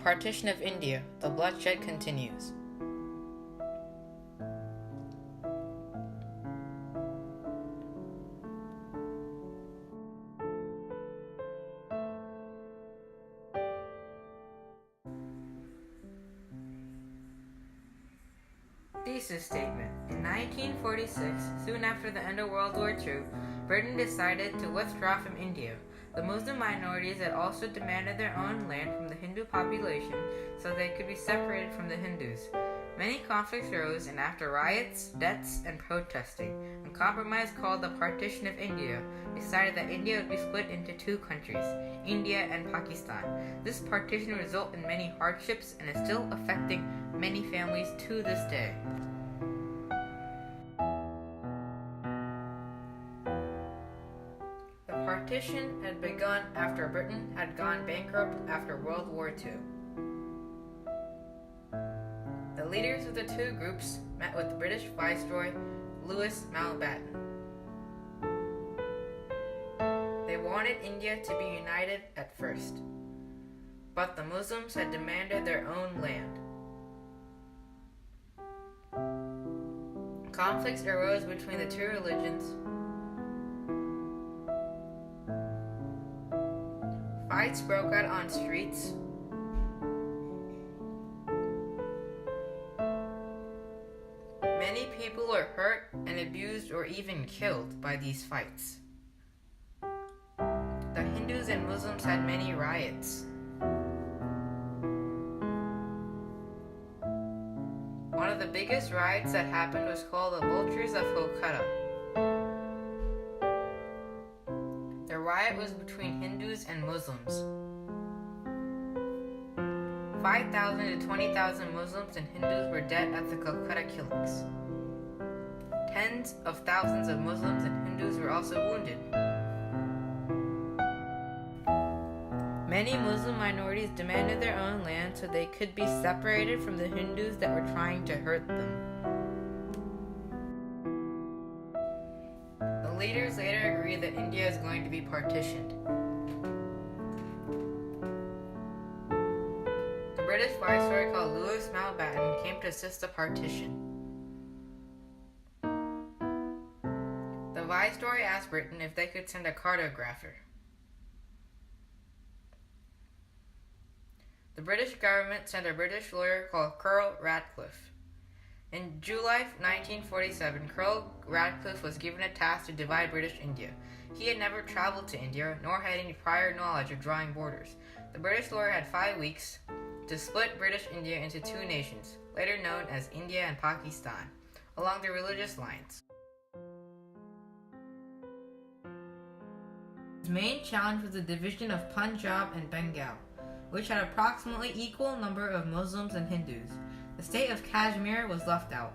Partition of India, the bloodshed continues. Thesis Statement. In 1946, soon after the end of World War II, Britain decided to withdraw from India. The Muslim minorities had also demanded their own land from the Hindu population so they could be separated from the Hindus. Many conflicts arose, and after riots, deaths, and protesting, a compromise called the Partition of India decided that India would be split into two countries, India and Pakistan. This partition resulted in many hardships and is still affecting many families to this day. The partition had begun after Britain had gone bankrupt after World War II. The leaders of the two groups met with the British Viceroy Louis Mountbatten. They wanted India to be united at first, but the Muslims had demanded their own land. Conflicts arose between the two religions. Fights broke out on streets. Many people were hurt and abused or even killed by these fights. The Hindus and Muslims had many riots. One of the biggest riots that happened was called the Vultures of Kolkata. The riot was between Hindus and Muslims. 5,000 to 20,000 Muslims and Hindus were dead at the Kolkata killings. Tens of thousands of Muslims and Hindus were also wounded. Many Muslim minorities demanded their own land so they could be separated from the Hindus that were trying to hurt them. The leaders later agreed that India is going to be partitioned. The British Viceroy called Louis Mountbatten came to assist the partition. The Viceroy asked Britain if they could send a cartographer. The British government sent a British lawyer called Colonel Radcliffe. In July 1947, Colonel Radcliffe was given a task to divide British India. He had never traveled to India, nor had any prior knowledge of drawing borders. The British lawyer had 5 weeks to split British India into two nations, later known as India and Pakistan, along the religious lines. His main challenge was the division of Punjab and Bengal, which had approximately equal number of Muslims and Hindus. The state of Kashmir was left out.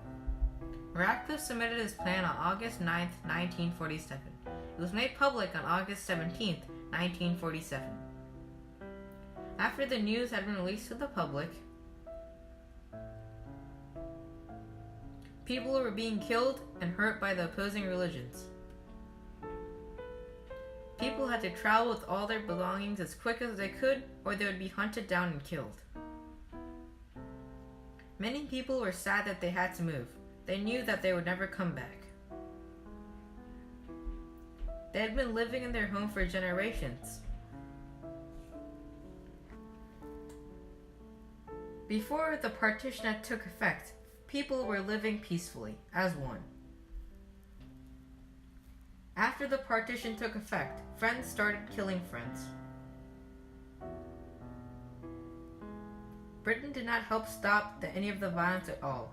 Radcliffe submitted his plan on August 9, 1947. It was made public on August 17, 1947. After the news had been released to the public, people were being killed and hurt by the opposing religions. People had to travel with all their belongings as quick as they could, or they would be hunted down and killed. Many people were sad that they had to move. They knew that they would never come back. They had been living in their home for generations. Before the partition took effect, people were living peacefully, as one. After the partition took effect, friends started killing friends. Britain did not help stop any of the violence at all.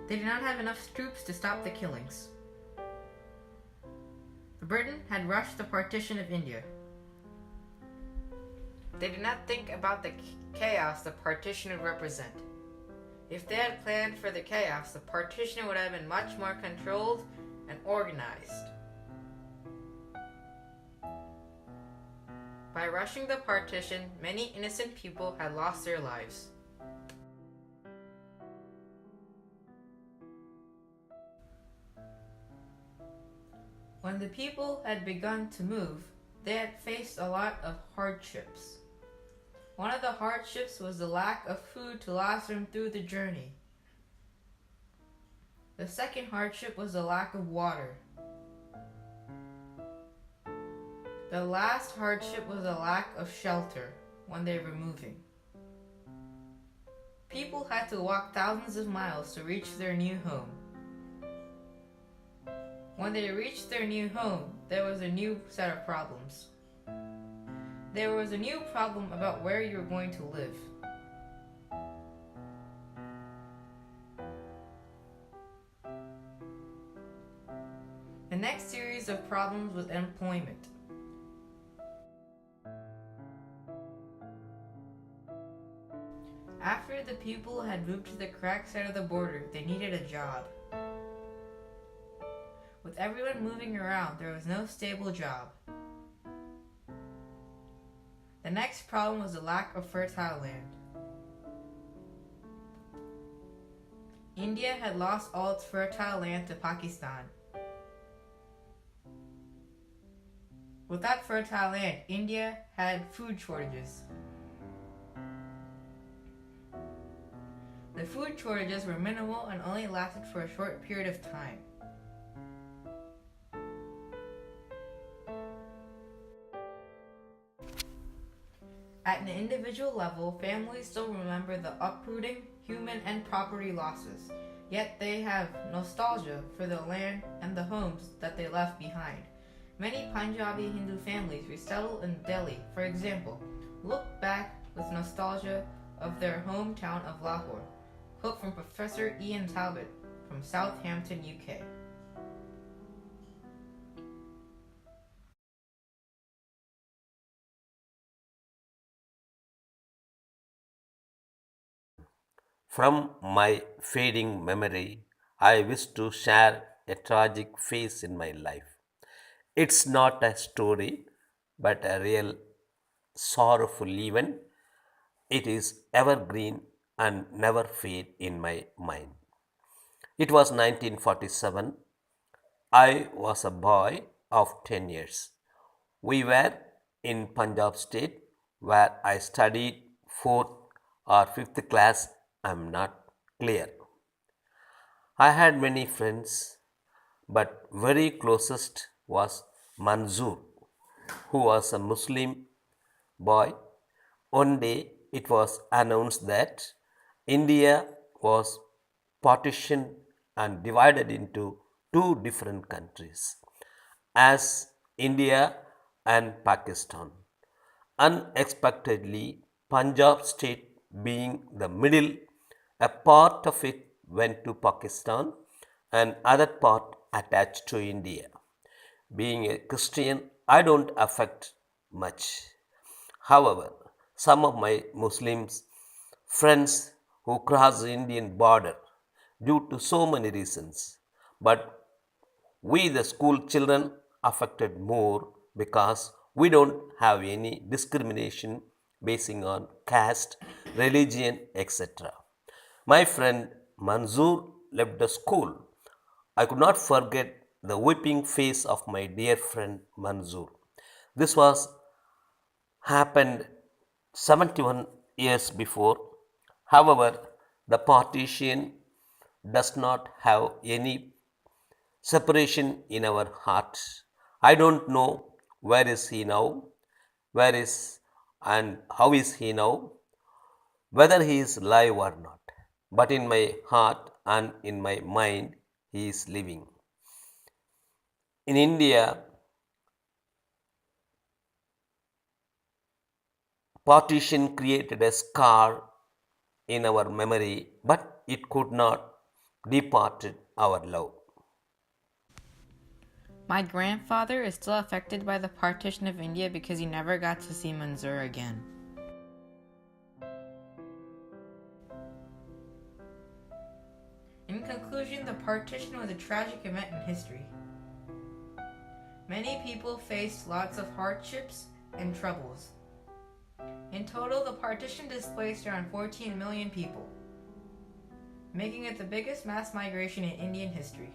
They did not have enough troops to stop the killings. Britain had rushed the partition of India. They did not think about the chaos the partition would represent. If they had planned for the chaos, the partition would have been much more controlled and organized. By rushing the partition, many innocent people had lost their lives. When the people had begun to move, they had faced a lot of hardships. One of the hardships was the lack of food to last them through the journey. The second hardship was the lack of water. The last hardship was the lack of shelter when they were moving. People had to walk thousands of miles to reach their new home. When they reached their new home, there was a new set of problems. There was a new problem about where you were going to live. The next series of problems was employment. After the people had moved to the correct side of the border, they needed a job. With everyone moving around, there was no stable job. The next problem was the lack of fertile land. India had lost all its fertile land to Pakistan. Without fertile land, India had food shortages. The food shortages were minimal and only lasted for a short period of time. At an individual level, families still remember the uprooting, human and property losses, yet they have nostalgia for the land and the homes that they left behind. Many Punjabi Hindu families resettle in Delhi, for example, look back with nostalgia of their hometown of Lahore. Quote from Professor Ian Talbot from Southampton, UK. From my fading memory, I wish to share a tragic phase in my life. It's not a story, but a real sorrowful event. It is evergreen and never fade in my mind. It was 1947. I was a boy of 10 years. We were in Punjab state where I studied 4th or 5th class. I'm not clear. I had many friends, but very closest was Manzoor, who was a Muslim boy. One day it was announced that India was partitioned and divided into two different countries as India and Pakistan. Unexpectedly, Punjab state being the middle, a part of it went to Pakistan and other part attached to India. Being a Christian, I don't affect much. However, some of my Muslims friends who cross the Indian border due to so many reasons, but we the school children affected more because we don't have any discrimination basing on caste, religion, etc. My friend Manzoor left the school. I could not forget the weeping face of my dear friend Manzoor. This was happened 71 years before. However, the partition does not have any separation in our hearts. I don't know where is he now, where is and how is he now, whether he is alive or not. But in my heart and in my mind, he is living. In India, partition created a scar in our memory, but it could not depart our love. My grandfather is still affected by the partition of India because he never got to see Manzoor again. In conclusion, the partition was a tragic event in history. Many people faced lots of hardships and troubles. In total, the partition displaced around 14 million people, making it the biggest mass migration in Indian history.